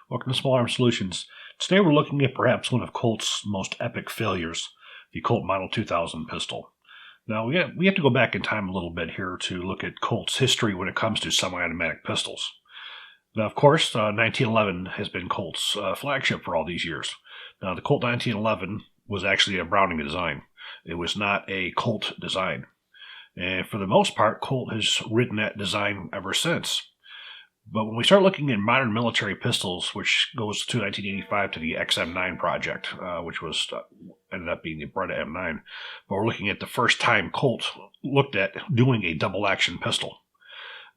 Welcome to Small Arms Solutions. Today we're looking at perhaps one of Colt's most epic failures, the Colt Model 2000 pistol. Now we have to go back in time a little bit here to look at Colt's history when it comes to semi-automatic pistols. Now, of course, 1911 has been Colt's flagship for all these years. Now, the Colt 1911 was actually a Browning design. It was not a Colt design. And for the most part, Colt has ridden that design ever since. But when we start looking at modern military pistols, which goes to 1985 to the XM9 project, which was ended up being the Beretta M9, but we're looking at the first time Colt looked at doing a double-action pistol.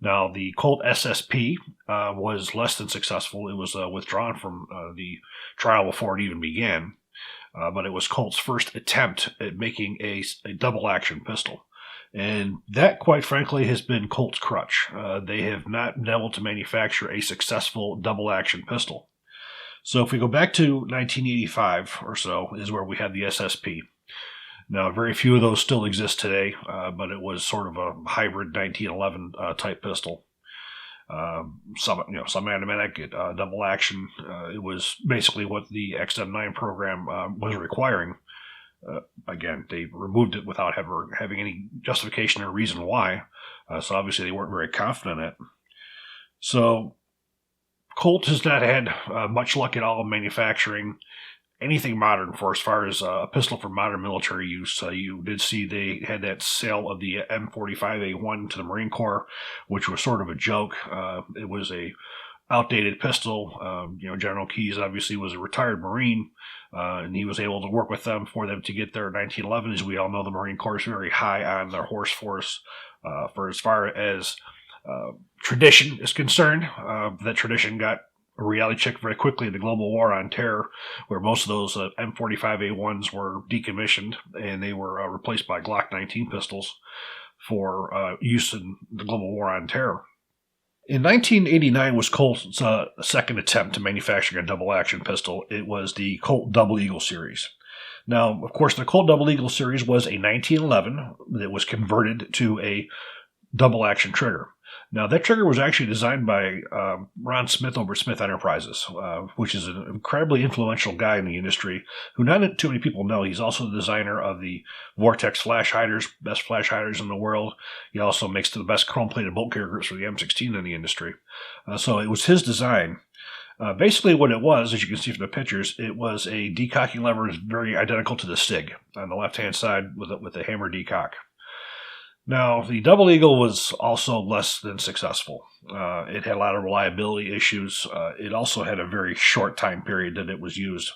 Now, the Colt SSP was less than successful. It was withdrawn from the trial before it even began, but it was Colt's first attempt at making a double-action pistol. And that, quite frankly, has been Colt's crutch. They have not been able to manufacture a successful double-action pistol. So if we go back to 1985 or so is where we had the SSP. Now, very few of those still exist today, but it was sort of a hybrid 1911 type pistol. Semi-automatic, double action. It was basically what the XM9 program was requiring. Again, they removed it without having any justification or reason why. So obviously they weren't very confident in it. So Colt has not had much luck at all in manufacturing anything modern for as far as a pistol for modern military use. You did see they had that sale of the M45A1 to the Marine Corps, which was sort of a joke. It was a outdated pistol. General Keyes obviously was a retired Marine, and he was able to work with them for them to get their 1911. As we all know, the Marine Corps is very high on their horse force for as far as tradition is concerned. That tradition got a reality check very quickly in the global war on terror, where most of those M45A1s were decommissioned and they were replaced by Glock 19 pistols for use in the global war on terror. In 1989 was Colt's second attempt to manufacturing a double-action pistol. It was the Colt Double Eagle series. Now, of course, the Colt Double Eagle series was a 1911 that was converted to a double-action trigger. Now, that trigger was actually designed by Ron Smith over at Smith Enterprises, which is an incredibly influential guy in the industry who not too many people know. He's also the designer of the Vortex flash hiders, best flash hiders in the world. He also makes the best chrome-plated bolt carrier grips for the M16 in the industry. So it was his design. Basically what it was, as you can see from the pictures, it was a decocking lever very identical to the SIG on the left-hand side with a hammer decock. Now, the Double Eagle was also less than successful. It had a lot of reliability issues. It also had a very short time period that it was used.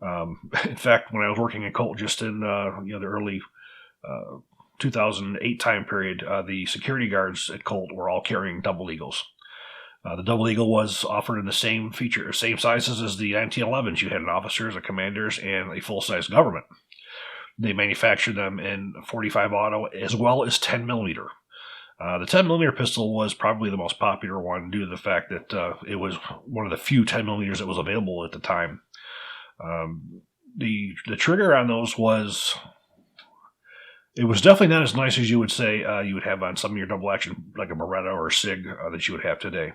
In fact, when I was working at Colt just in the early 2008 time period, the security guards at Colt were all carrying Double Eagles. The Double Eagle was offered in the same sizes as the 1911s. You had an officers, a commanders, and a full-size government. They manufactured them in 45 auto as well as 10 millimeter. The 10 millimeter pistol was probably the most popular one due to the fact that it was one of the few 10 millimeters that was available at the time. The trigger on those was definitely not as nice as you would say you would have on some of your double action like a Beretta or a SIG that you would have today.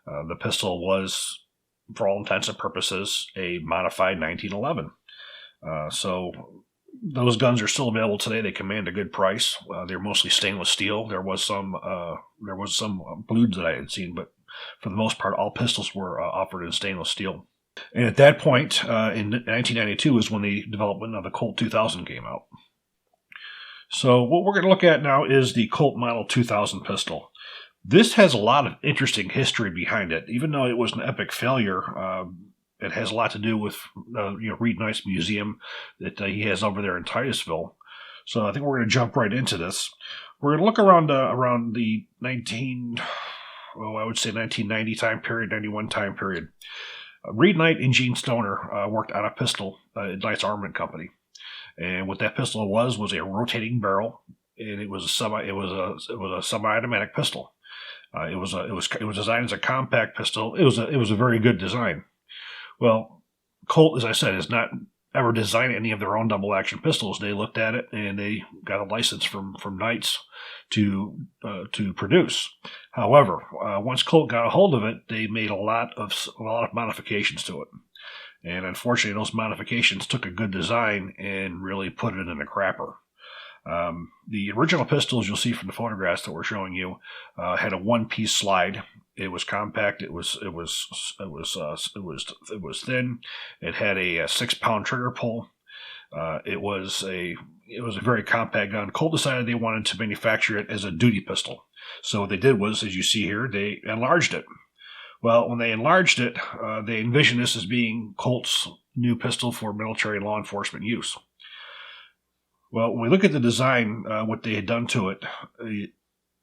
The pistol was, for all intents and purposes, a modified 1911. So those guns are still available today. They command a good price. They're mostly stainless steel. There was some blues that I had seen, but for the most part, all pistols were offered in stainless steel. And at that point, in 1992, is when the development of the Colt 2000 came out. So what we're going to look at now is the Colt Model 2000 pistol. This has a lot of interesting history behind it. Even though it was an epic failure, it has a lot to do with Reed Knight's museum that he has over there in Titusville. So I think we're going to jump right into this. We're going to look around the 1990 time period, 91 time period. Reed Knight and Gene Stoner worked on a pistol at Knight's Armament Company, and what that pistol was a rotating barrel, and it was a semi-automatic pistol. It was designed as a compact pistol. It was a very good design. Well, Colt, as I said, has not ever design any of their own double action pistols. They looked at it and they got a license from Knights to produce. However, once Colt got a hold of it, they made a lot of modifications to it. And unfortunately, those modifications took a good design and really put it in a crapper. The original pistols you'll see from the photographs that we're showing you had a one-piece slide. It was compact. It was thin. It had a 6-pound trigger pull. It was a very compact gun. Colt decided they wanted to manufacture it as a duty pistol. So what they did was, as you see here, they enlarged it. Well, when they enlarged it, they envisioned this as being Colt's new pistol for military and law enforcement use. Well, when we look at the design, what they had done to it,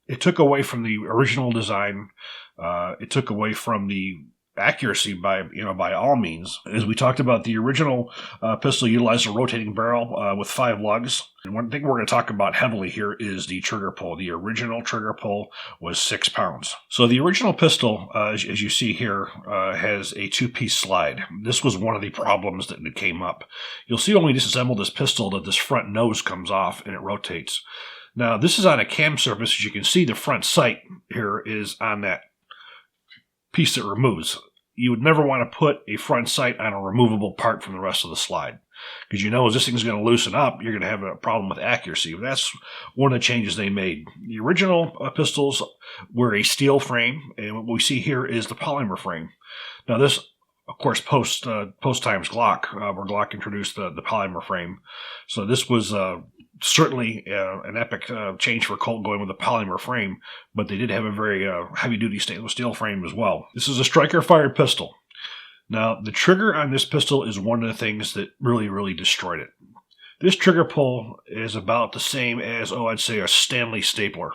it took away from the original design. It took away from the accuracy by all means. As we talked about, the original pistol utilized a rotating barrel with 5 lugs. And one thing we're going to talk about heavily here is the trigger pull. The original trigger pull was 6 pounds. So the original pistol, as you see here, has a 2-piece slide. This was one of the problems that came up. You'll see when we disassemble this pistol that this front nose comes off and it rotates. Now, this is on a cam surface. As you can see, the front sight here is on that piece that removes. You would never want to put a front sight on a removable part from the rest of the slide, because as this thing's going to loosen up, you're going to have a problem with accuracy. That's one of the changes they made. The original pistols were a steel frame, and what we see here is the polymer frame. Now this, of course, post times Glock, where Glock introduced the polymer frame. So this was certainly an epic change for Colt going with a polymer frame, but they did have a very heavy-duty stainless steel frame as well. This is a striker-fired pistol. Now, the trigger on this pistol is one of the things that really, really destroyed it. This trigger pull is about the same as, I'd say, a Stanley stapler.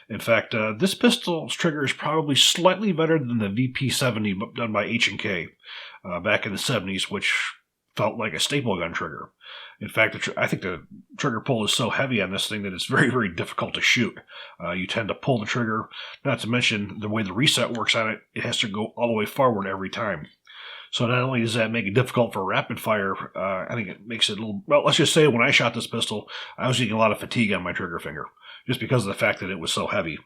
In fact, this pistol's trigger is probably slightly better than the VP70 done by H&K back in the 70s, which felt like a staple gun trigger. In fact, I think the trigger pull is so heavy on this thing that it's very, very difficult to shoot. You tend to pull the trigger, not to mention the way the reset works on it, it has to go all the way forward every time. So not only does that make it difficult for rapid fire, I think it makes it a little, well, let's just say when I shot this pistol, I was getting a lot of fatigue on my trigger finger, just because of the fact that it was so heavy.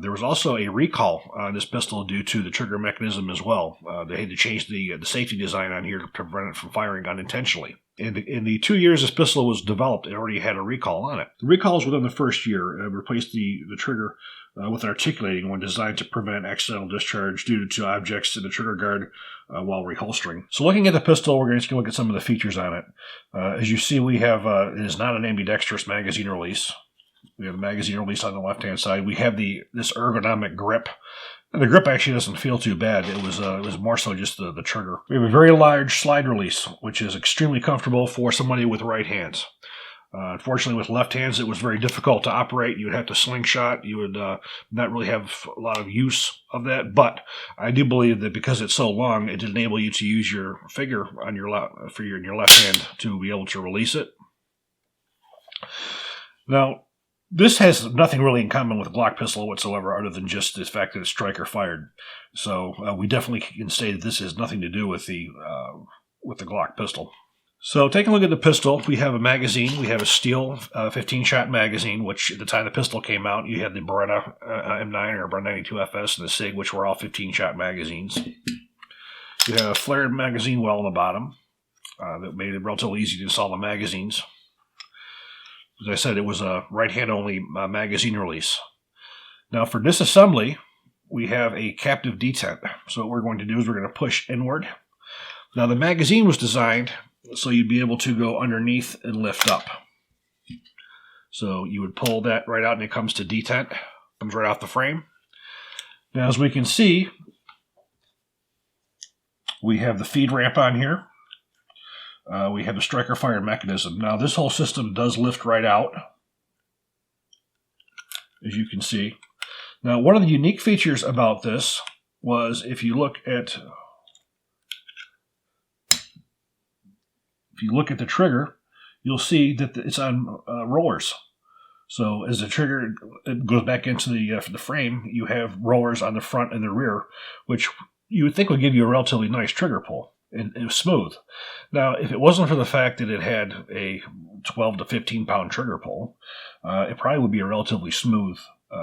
There was also a recall on this pistol due to the trigger mechanism as well. They had to change the safety design on here to prevent it from firing unintentionally. In the 2 years this pistol was developed, it already had a recall on it. The recalls within the first year replaced the trigger with an articulating one designed to prevent accidental discharge due to objects in the trigger guard while reholstering. So looking at the pistol, we're going to look at some of the features on it. As you see, we have, it is not an ambidextrous magazine release. We have the magazine release on the left-hand side. We have this ergonomic grip. And the grip actually doesn't feel too bad. It was more so just the trigger. We have a very large slide release, which is extremely comfortable for somebody with right hands. Unfortunately, with left hands, it was very difficult to operate. You would have to slingshot. You would not really have a lot of use of that. But I do believe that because it's so long, it did enable you to use your finger on your left hand to be able to release it. Now, this has nothing really in common with a Glock pistol whatsoever, other than just the fact that it's striker fired. So we definitely can say that this has nothing to do with the Glock pistol. So taking a look at the pistol, we have a magazine. We have a steel 15-shot magazine, which at the time the pistol came out, you had the Beretta M9 or Beretta 92 FS and the SIG, which were all 15-shot magazines. You have a flared magazine well on the bottom that made it relatively easy to install the magazines. As I said, it was a right-hand-only magazine release. Now for disassembly, we have a captive detent. So what we're going to do is we're going to push inward. Now the magazine was designed so you'd be able to go underneath and lift up. So you would pull that right out and it comes to detent. Comes right off the frame. Now as we can see, we have the feed ramp on here. We have the striker fire mechanism. Now this whole system does lift right out, as you can see. Now one of the unique features about this was if you look at the trigger, you'll see that it's on rollers. So as the trigger goes back into the frame, you have rollers on the front and the rear, which you would think would give you a relatively nice trigger pull. and it was smooth. Now, if it wasn't for the fact that it had a 12 to 15 pound trigger pull, it probably would be a relatively smooth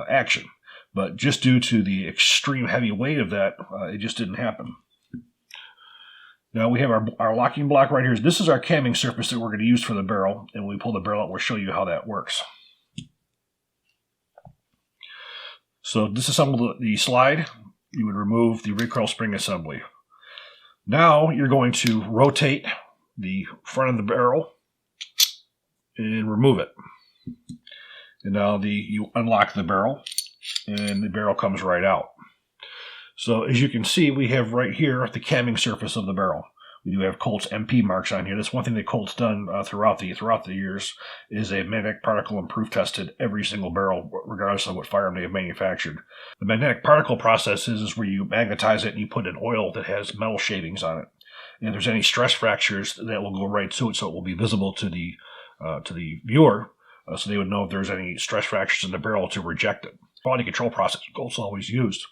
action. But just due to the extreme heavy weight of that, it just didn't happen. Now we have our locking block right here. This is our camming surface that we're going to use for the barrel. And when we pull the barrel out, we'll show you how that works. So disassemble the slide. You would remove the recoil spring assembly. Now you're going to rotate the front of the barrel and remove it. And now you unlock the barrel, and the barrel comes right out. So as you can see, we have right here the camming surface of the barrel. We do have Colt's MP marks on here. That's one thing that Colt's done throughout the years is a magnetic particle and proof tested every single barrel, regardless of what firearm they have manufactured. The magnetic particle process is where you magnetize it and you put an oil that has metal shavings on it. And if there's any stress fractures, that will go right to it, so it will be visible to the viewer, so they would know if there's any stress fractures in the barrel to reject it. Quality control process Colt's always used.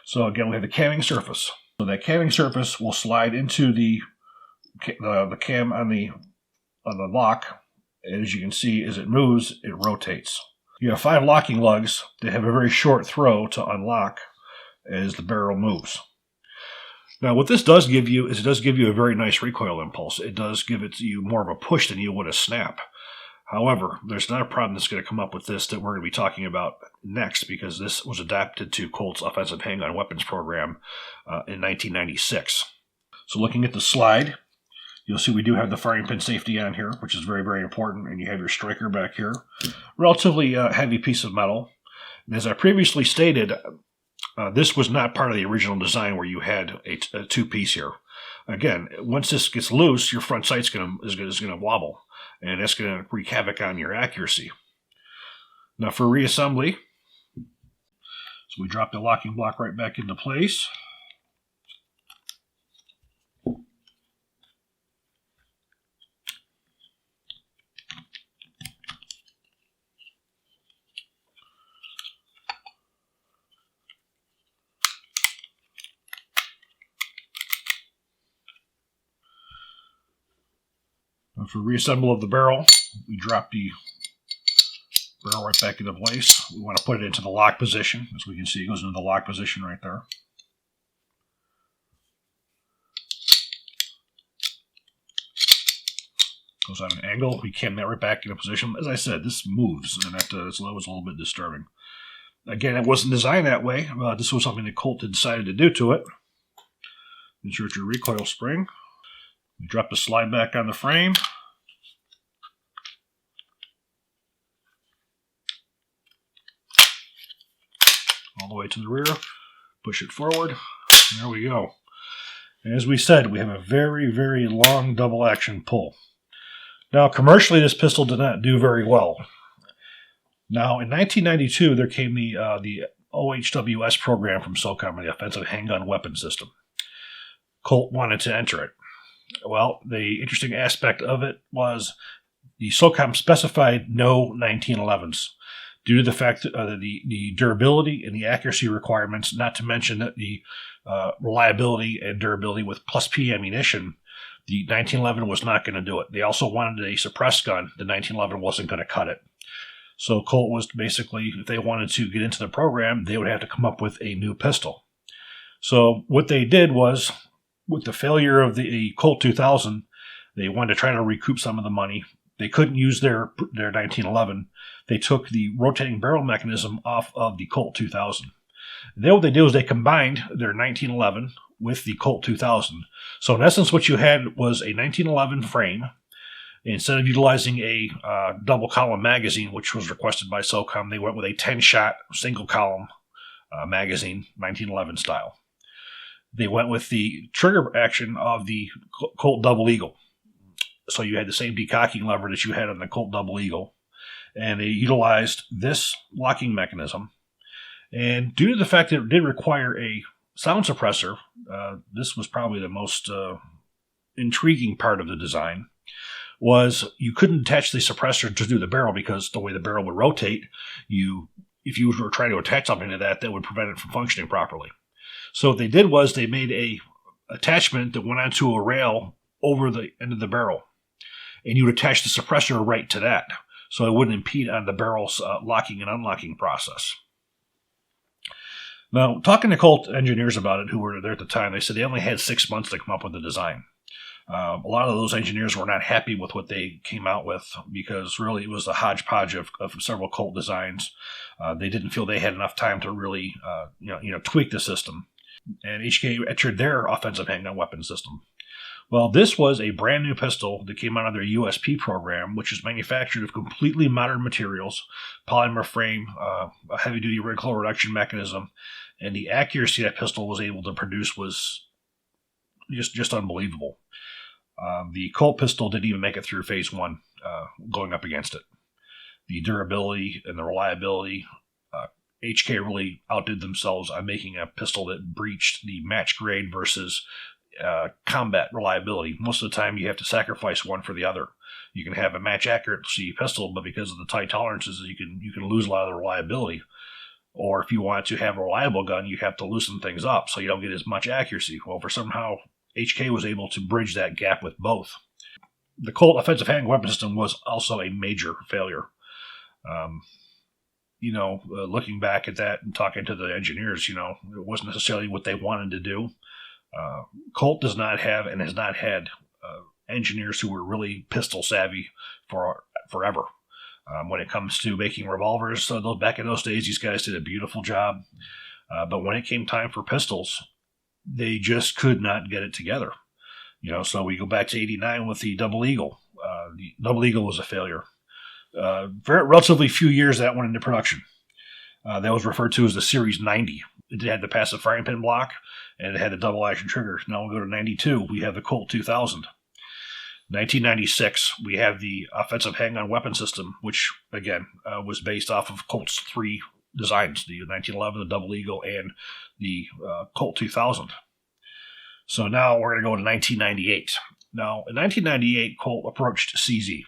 So again, we have the camming surface. So that camming surface will slide into the cam on the lock. And as you can see, as it moves, it rotates. You have 5 locking lugs that have a very short throw to unlock as the barrel moves. Now, what this does give you is it does give you a very nice recoil impulse. It does give it to you more of a push than you would a snap. However, there's not a problem that's going to come up with this that we're going to be talking about next, because this was adapted to Colt's offensive handgun weapons program in 1996. So looking at the slide, you'll see we do have the firing pin safety on here, which is very, very important, and you have your striker back here. Relatively heavy piece of metal. And as I previously stated, this was not part of the original design where you had a two-piece here. Again, once this gets loose, your front sight's is going to wobble, and that's going to wreak havoc on your accuracy. Now for reassembly, so we drop the locking block right back into place. Now for reassemble of the barrel, we drop the barrel right back into place. We want to put it into the lock position. As we can see, it goes into the lock position right there. Goes on an angle. We cam that right back into position. As I said, this moves, and that was a little bit disturbing. Again, it wasn't designed that way. This was something that Colt had decided to do to it. Insert your recoil spring. We drop the slide back on the frame. All the way to the rear. Push it forward. There we go. And as we said, we have a very, very long double action pull. Now, commercially, this pistol did not do very well. Now, in 1992, there came the OHWS program from SOCOM, the Offensive Handgun Weapon System. Colt wanted to enter it. Well, the interesting aspect of it was the SOCOM specified no 1911s due to the fact that the durability and the accuracy requirements, not to mention that the reliability and durability with plus P ammunition. The 1911 was not going to do it. They also wanted a suppressed gun. The 1911 wasn't going to cut it. So Colt was basically, if they wanted to get into the program, they would have to come up with a new pistol. So what they did was, with the failure of the Colt 2000, they wanted to try to recoup some of the money. They couldn't use their 1911. They took the rotating barrel mechanism off of the Colt 2000. And then what they did was they combined their 1911 with the Colt 2000. So in essence, what you had was a 1911 frame. Instead of utilizing a double column magazine, which was requested by SOCOM, they went with a 10-shot single column magazine, 1911 style. They went with the trigger action of the Colt Double Eagle. So you had the same decocking lever that you had on the Colt Double Eagle. And they utilized this locking mechanism. And due to the fact that it did require a sound suppressor, this was probably the most intriguing part of the design, was you couldn't attach the suppressor to do the barrel because the way the barrel would rotate, if you were trying to attach something to that, that would prevent it from functioning properly. So what they did was they made a attachment that went onto a rail over the end of the barrel, and you would attach the suppressor right to that, so it wouldn't impede on the barrel's locking and unlocking process. Now, talking to Colt engineers about it who were there at the time, they said they only had 6 months to come up with the design. A lot of those engineers were not happy with what they came out with because really it was a hodgepodge of several Colt designs. They didn't feel they had enough time to really tweak the system. And HK entered their offensive handgun weapon system. Well, this was a brand new pistol that came out of their USP program, which is manufactured of completely modern materials, polymer frame, a heavy-duty recoil reduction mechanism, and the accuracy that pistol was able to produce was just unbelievable. The Colt pistol didn't even make it through phase 1 going up against it. The durability and the reliability, HK really outdid themselves on making a pistol that breached the match grade versus combat reliability. Most of the time you have to sacrifice one for the other. You can have a match accuracy pistol, but because of the tight tolerances, you can lose a lot of the reliability. Or if you want to have a reliable gun, you have to loosen things up so you don't get as much accuracy. Well, for somehow HK was able to bridge that gap with both. The Colt offensive handgun weapon system was also a major failure. Looking back at that and talking to the engineers, it wasn't necessarily what they wanted to do. Colt does not have and has not had engineers who were really pistol savvy for forever. When it comes to making revolvers, so back in those days, these guys did a beautiful job. But when it came time for pistols, they just could not get it together. So we go back to '89 with the Double Eagle. The Double Eagle was a failure. Relatively few years that went into production. That was referred to as the Series 90. It had the passive firing pin block, and it had a double action trigger. Now we go to '92. We have the Colt 2000. 1996, we have the offensive handgun weapon system, which, again, was based off of Colt's 3 designs, the 1911, the Double Eagle, and the Colt 2000. So now we're going to go to 1998. Now, in 1998, Colt approached CZ.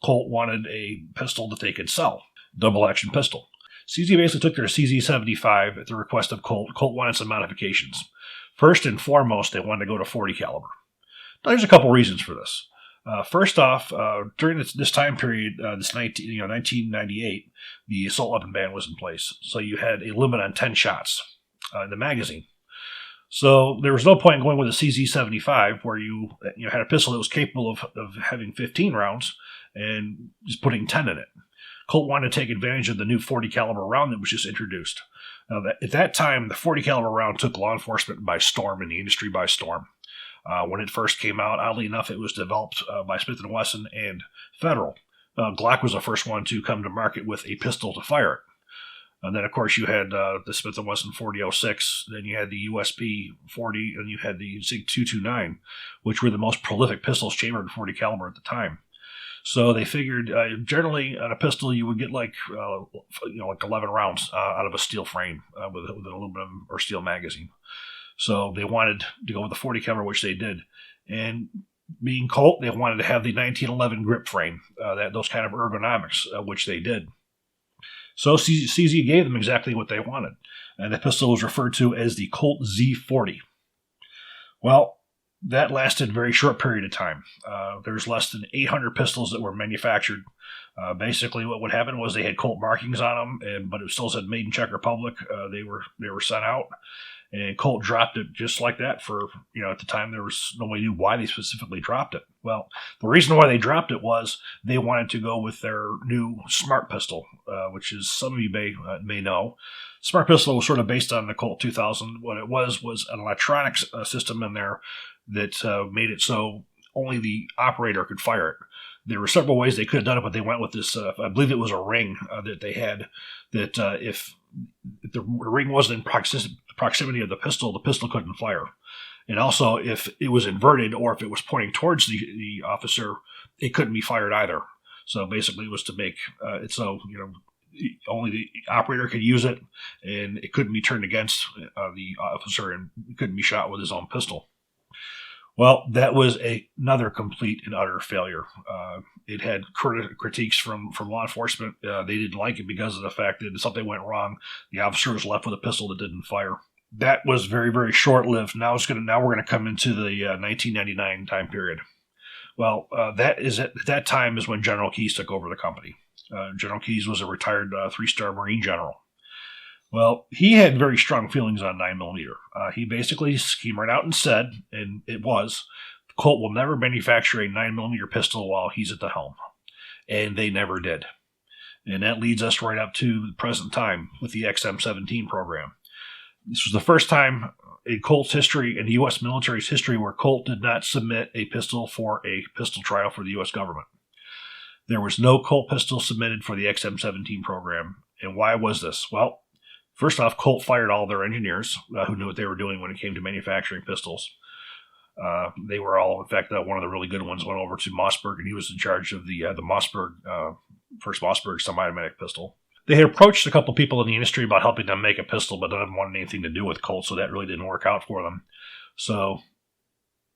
Colt wanted a pistol that they could sell, double-action pistol. CZ basically took their CZ75 at the request of Colt. Colt wanted some modifications. First and foremost, they wanted to go to 40 caliber. Now, there's a couple reasons for this. First off, during this time period, 1998, the assault weapon ban was in place. So you had a limit on 10 shots in the magazine. So there was no point in going with a CZ75 where you had a pistol that was capable of having 15 rounds and just putting 10 in it. Colt wanted to take advantage of the new 40 caliber round that was just introduced. At that time, the 40 caliber round took law enforcement by storm and the industry by storm. When it first came out, oddly enough, it was developed by Smith & Wesson and Federal. Glock was the first one to come to market with a pistol to fire it. And then, of course, you had the Smith & Wesson 4006, then you had the USP 40, and you had the SIG 229, which were the most prolific pistols chambered in 40 caliber at the time. So they figured generally on a pistol you would get like 11 rounds out of a steel frame with an aluminum or steel magazine. So they wanted to go with the 40 caliber, which they did. And being Colt, they wanted to have the 1911 grip frame, those kind of ergonomics, which they did. So CZ gave them exactly what they wanted. And the pistol was referred to as the Colt Z40. Well, that lasted a very short period of time. There's less than 800 pistols that were manufactured. Basically, what would happen was they had Colt markings on them, but it still said "Made in Czech Republic." They were sent out, and Colt dropped it just like that. For at the time, there was nobody knew why they specifically dropped it. Well, the reason why they dropped it was they wanted to go with their new Smart pistol, which is some of you may know. Smart pistol was sort of based on the Colt 2000. What it was an electronics system in there that made it so only the operator could fire it. There were several ways they could have done it, but they went with this, I believe it was a ring that they had, that if the ring wasn't in proximity of the pistol couldn't fire. And also, if it was inverted or if it was pointing towards the officer, it couldn't be fired either. So basically it was to make it so, only the operator could use it, and it couldn't be turned against the officer, and it couldn't be shot with his own pistol. Well, that was another complete and utter failure. It had critiques from law enforcement. They didn't like it because of the fact that if something went wrong, the officer was left with a pistol that didn't fire. that was very, very short-lived. Now we're gonna come into the 1999 time period. Well, at that time is when General Keyes took over the company. General Keyes was a retired 3-star Marine general. Well, he had very strong feelings on 9mm. He basically came right out and said, and it was, Colt will never manufacture a 9mm pistol while he's at the helm. And they never did. And that leads us right up to the present time with the XM17 program. This was the first time in Colt's history, in the U.S. military's history, where Colt did not submit a pistol for a pistol trial for the U.S. government. There was no Colt pistol submitted for the XM17 program. And why was this? Well, first off, Colt fired all their engineers who knew what they were doing when it came to manufacturing pistols. They were all, in fact, one of the really good ones went over to Mossberg, and he was in charge of the Mossberg, first Mossberg semi-automatic pistol. They had approached a couple people in the industry about helping them make a pistol, but none of them wanted anything to do with Colt, so that really didn't work out for them. So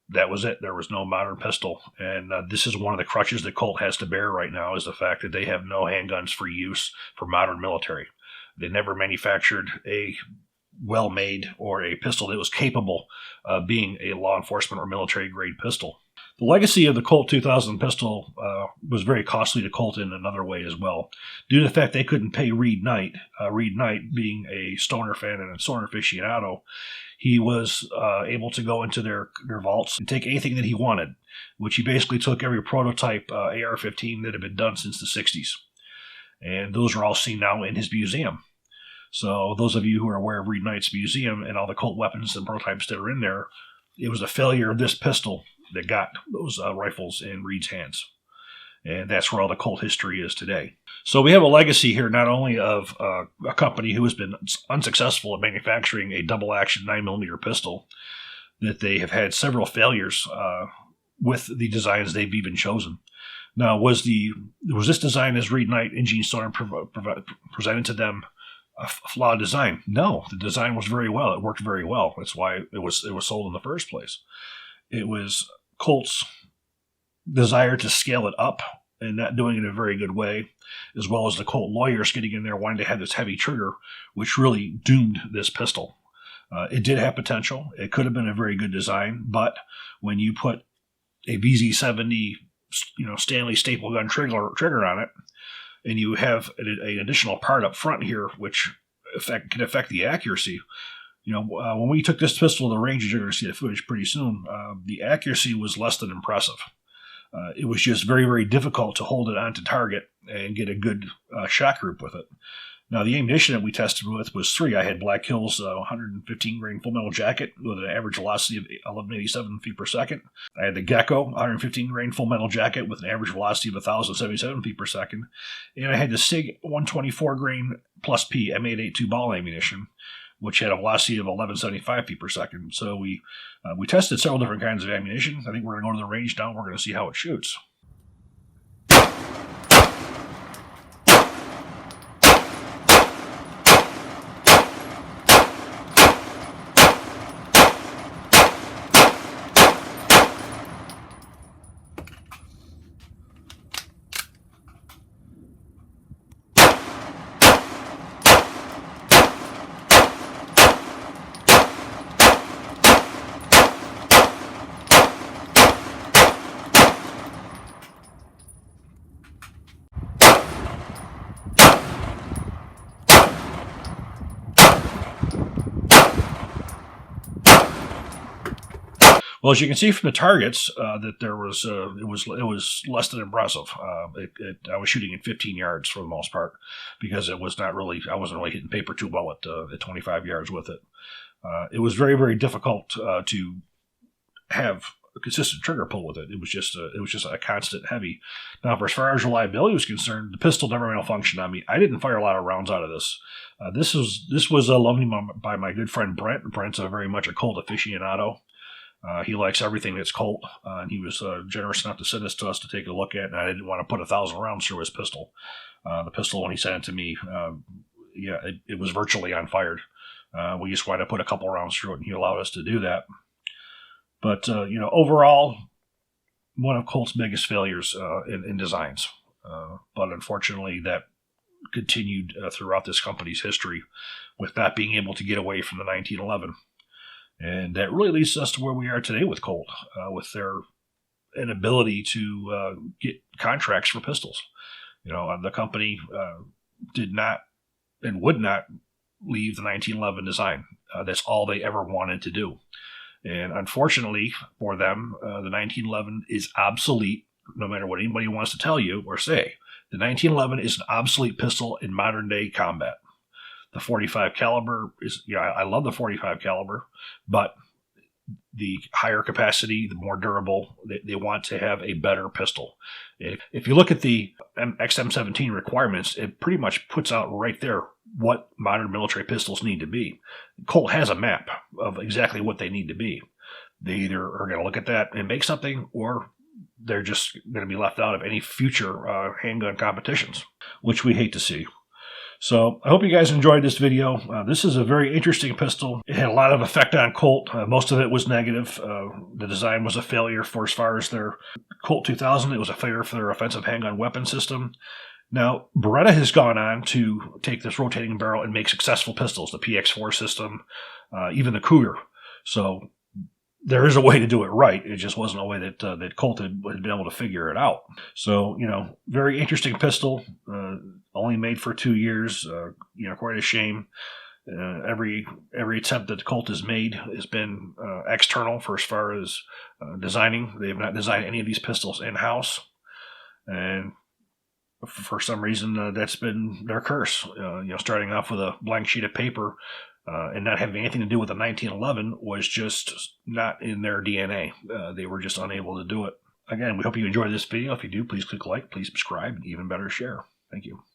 that was it. There was no modern pistol, and this is one of the crutches that Colt has to bear right now, is the fact that they have no handguns for use for modern military. They never manufactured a well-made or a pistol that was capable of being a law enforcement or military-grade pistol. The legacy of the Colt 2000 pistol was very costly to Colt in another way as well, due to the fact they couldn't pay Reed Knight. Reed Knight, being a Stoner fan and a Stoner aficionado, he was able to go into their vaults and take anything that he wanted, which he basically took every prototype AR-15 that had been done since the 60s. And those are all seen now in his museum. So those of you who are aware of Reed Knight's museum and all the Colt weapons and prototypes that are in there, it was a failure of this pistol that got those rifles in Reed's hands. And that's where all the Colt history is today. So we have a legacy here not only of a company who has been unsuccessful at manufacturing a double-action 9mm pistol, that they have had several failures with the designs they've even chosen. Now, was this design as Reed Knight and Gene Stoner presented to them a flawed design? No, the design was very well. It worked very well. That's why it was sold in the first place. It was Colt's desire to scale it up and not doing it in a very good way, as well as the Colt lawyers getting in there wanting to have this heavy trigger, which really doomed this pistol. It did have potential. It could have been a very good design, but when you put a VZ70, Stanley staple gun trigger on it, and you have an additional part up front here, which can affect the accuracy. When we took this pistol to the range, you're going to see the footage pretty soon, the accuracy was less than impressive. It was just very, very difficult to hold it onto target and get a good shot group with it. Now, the ammunition that we tested with was 3. I had Black Hill's 115 grain full metal jacket with an average velocity of 1187 feet per second. I had the Gecko 115 grain full metal jacket with an average velocity of 1077 feet per second. And I had the SIG 124 grain plus P M882 ball ammunition, which had a velocity of 1175 feet per second. So we tested several different kinds of ammunition. I think we're going to go to the range now and we're going to see how it shoots. Well, as you can see from the targets, that there was it was less than impressive. I was shooting at 15 yards for the most part because I wasn't really hitting paper too well at 25 yards with it. It was very, very difficult to have a consistent trigger pull with it. It was just a constant heavy. Now, for as far as reliability was concerned, the pistol never malfunctioned on me. I didn't fire a lot of rounds out of this. This was loaned me by my good friend Brent. Brent's very much a Colt aficionado. He likes everything that's Colt, and he was generous enough to send this to us to take a look at, and I didn't want to put 1,000 rounds through his pistol. The pistol, when he sent it to me, it was virtually unfired. We just wanted to put a couple rounds through it, and he allowed us to do that. But, overall, one of Colt's biggest failures in designs. But unfortunately, that continued throughout this company's history, with not being able to get away from the 1911. And that really leads us to where we are today with Colt, with their inability to get contracts for pistols. The company did not and would not leave the 1911 design. That's all they ever wanted to do. And unfortunately for them, the 1911 is obsolete, no matter what anybody wants to tell you or say. The 1911 is an obsolete pistol in modern day combat. The 45 caliber is, I love the 45 caliber, but the higher capacity, the more durable, they want to have a better pistol. If you look at the XM17 requirements, it pretty much puts out right there what modern military pistols need to be. Colt has a map of exactly what they need to be. They either are going to look at that and make something, or they're just going to be left out of any future handgun competitions, which we hate to see. So I hope you guys enjoyed this video. This is a very interesting pistol. It had a lot of effect on Colt. Most of it was negative. The design was a failure for as far as their Colt 2000. It was a failure for their offensive handgun weapon system. Now, Beretta has gone on to take this rotating barrel and make successful pistols, the PX4 system, even the Cougar. So there is a way to do it right. It just wasn't a way that Colt had been able to figure it out. So, very interesting pistol. Only made for 2 years. Quite a shame. Every attempt that Colt has made has been external for as far as designing. They have not designed any of these pistols in-house. And for some reason, that's been their curse. Starting off with a blank sheet of paper and not having anything to do with the 1911 was just not in their DNA. They were just unable to do it. Again, we hope you enjoyed this video. If you do, please click like, please subscribe, and even better, share. Thank you.